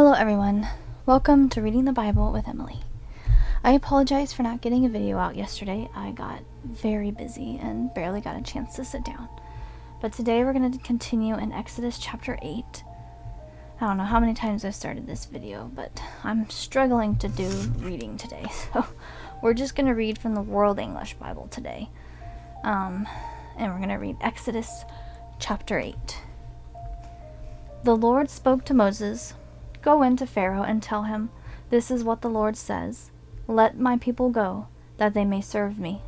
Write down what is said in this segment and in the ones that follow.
Hello everyone, welcome to Reading the Bible with Emily. I apologize for not getting a video out yesterday. I got very busy and barely got a chance to sit down. But today we're going to continue in Exodus chapter 8. I don't know how many times I've started this video, but I'm struggling to do reading today. So we're just going to read from the World English Bible today. And we're going to read Exodus chapter 8. The Lord spoke to Moses, "Go in to Pharaoh and tell him, 'This is what the Lord says. Let my people go, that they may serve me.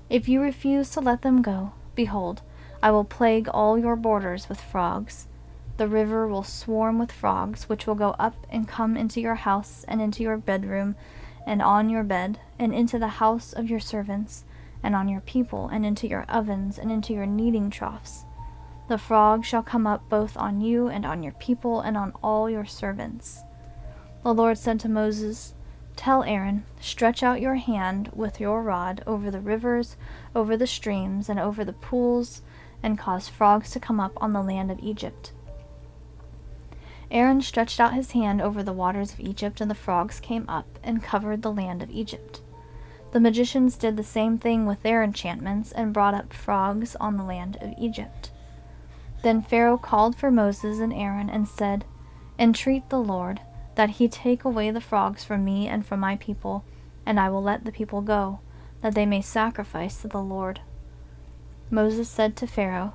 If you refuse to let them go, behold, I will plague all your borders with frogs. The river will swarm with frogs, which will go up and come into your house and into your bedroom and on your bed, and into the house of your servants, and on your people, and into your ovens, and into your kneading troughs. The frog shall come up both on you and on your people and on all your servants.' The Lord said to Moses, 'Tell Aaron, stretch out your hand with your rod over the rivers, over the streams, and over the pools, and cause frogs to come up on the land of Egypt.' Aaron stretched out his hand over the waters of Egypt, and the frogs came up and covered the land of Egypt. The magicians did the same thing with their enchantments and brought up frogs on the land of Egypt. Then Pharaoh called for Moses and Aaron and said, 'Entreat the Lord, that he take away the frogs from me and from my people, and I will let the people go, that they may sacrifice to the Lord.' Moses said to Pharaoh,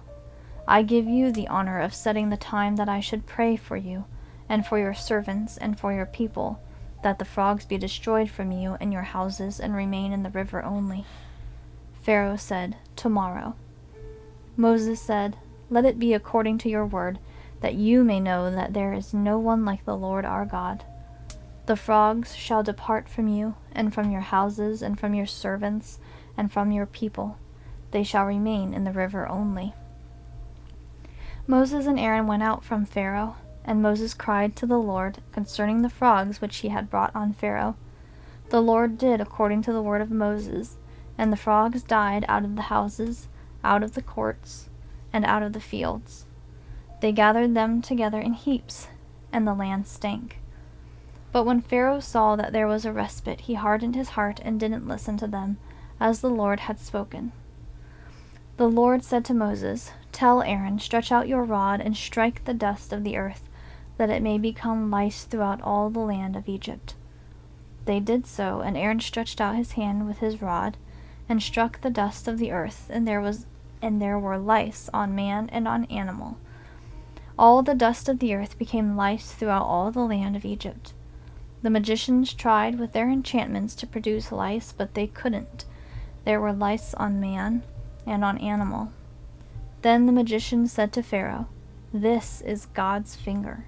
'I give you the honor of setting the time that I should pray for you, and for your servants, and for your people, that the frogs be destroyed from you and your houses, and remain in the river only.' Pharaoh said, 'Tomorrow.' Moses said, 'Let it be according to your word, that you may know that there is no one like the Lord our God. The frogs shall depart from you, and from your houses, and from your servants, and from your people. They shall remain in the river only.' Moses and Aaron went out from Pharaoh, and Moses cried to the Lord concerning the frogs which he had brought on Pharaoh. The Lord did according to the word of Moses, and the frogs died out of the houses, out of the courts, and out of the fields. They gathered them together in heaps, and the land stank. But when Pharaoh saw that there was a respite, he hardened his heart and didn't listen to them, as the Lord had spoken. The Lord said to Moses, 'Tell Aaron, stretch out your rod and strike the dust of the earth, that it may become lice throughout all the land of Egypt.' They did so, and Aaron stretched out his hand with his rod, and struck the dust of the earth, and there were lice on man and on animal. All the dust of the earth became lice throughout all the land of Egypt. The magicians tried with their enchantments to produce lice, but they couldn't. There were lice on man and on animal. Then the magicians said to Pharaoh, 'This is God's finger.'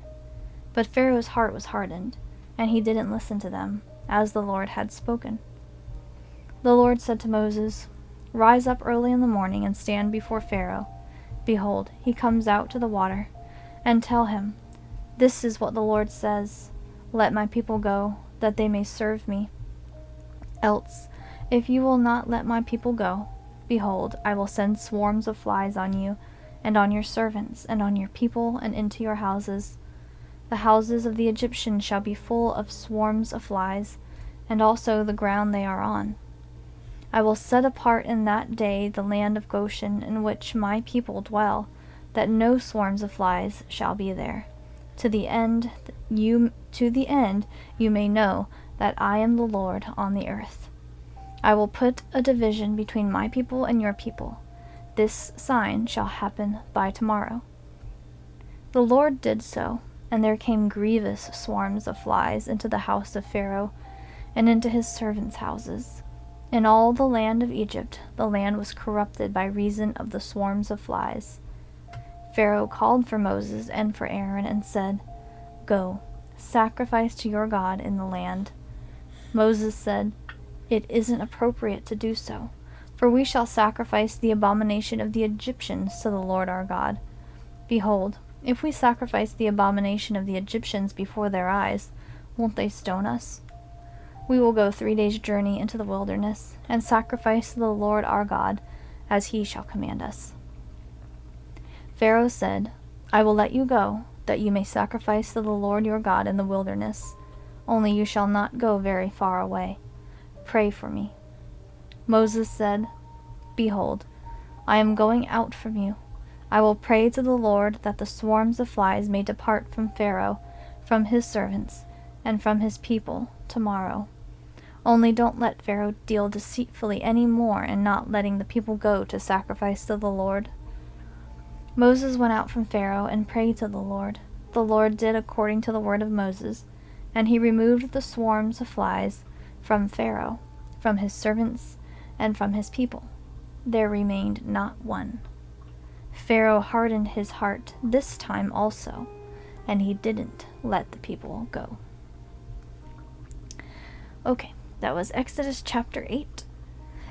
But Pharaoh's heart was hardened, and he didn't listen to them, as the Lord had spoken. The Lord said to Moses, 'Rise up early in the morning and stand before Pharaoh. Behold, he comes out to the water. And tell him, "This is what the Lord says. Let my people go, that they may serve me. Else, if you will not let my people go, behold, I will send swarms of flies on you, and on your servants, and on your people, and into your houses. The houses of the Egyptians shall be full of swarms of flies, and also the ground they are on. I will set apart in that day the land of Goshen, in which my people dwell, that no swarms of flies shall be there, to the end you may know that I am the Lord on the earth. I will put a division between my people and your people. This sign shall happen by tomorrow.' The Lord did so, and there came grievous swarms of flies into the house of Pharaoh, and into his servants' houses. In all the land of Egypt, the land was corrupted by reason of the swarms of flies. Pharaoh called for Moses and for Aaron and said, 'Go, sacrifice to your God in the land.' Moses said, 'It isn't appropriate to do so, for we shall sacrifice the abomination of the Egyptians to the Lord our God. Behold, if we sacrifice the abomination of the Egyptians before their eyes, won't they stone us? We will go 3 days' journey into the wilderness, and sacrifice to the Lord our God, as he shall command us.' Pharaoh said, 'I will let you go, that you may sacrifice to the Lord your God in the wilderness. Only you shall not go very far away. Pray for me." Moses said, "Behold, I am going out from you. I will pray to the Lord that the swarms of flies may depart from Pharaoh, from his servants, and from his people tomorrow. Only don't let Pharaoh deal deceitfully any more in not letting the people go to sacrifice to the Lord." Moses went out from Pharaoh and prayed to the Lord. The Lord did according to the word of Moses, and he removed the swarms of flies from Pharaoh, from his servants, and from his people. There remained not one. Pharaoh hardened his heart this time also, and he didn't let the people go. Okay, that was Exodus chapter 8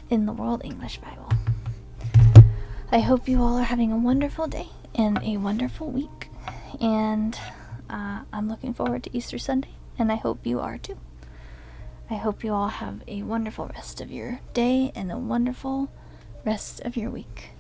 in the World English Bible. I hope you all are having a wonderful day and a wonderful week, and I'm looking forward to Easter Sunday, and I hope you are too. I hope you all have a wonderful rest of your day and a wonderful rest of your week.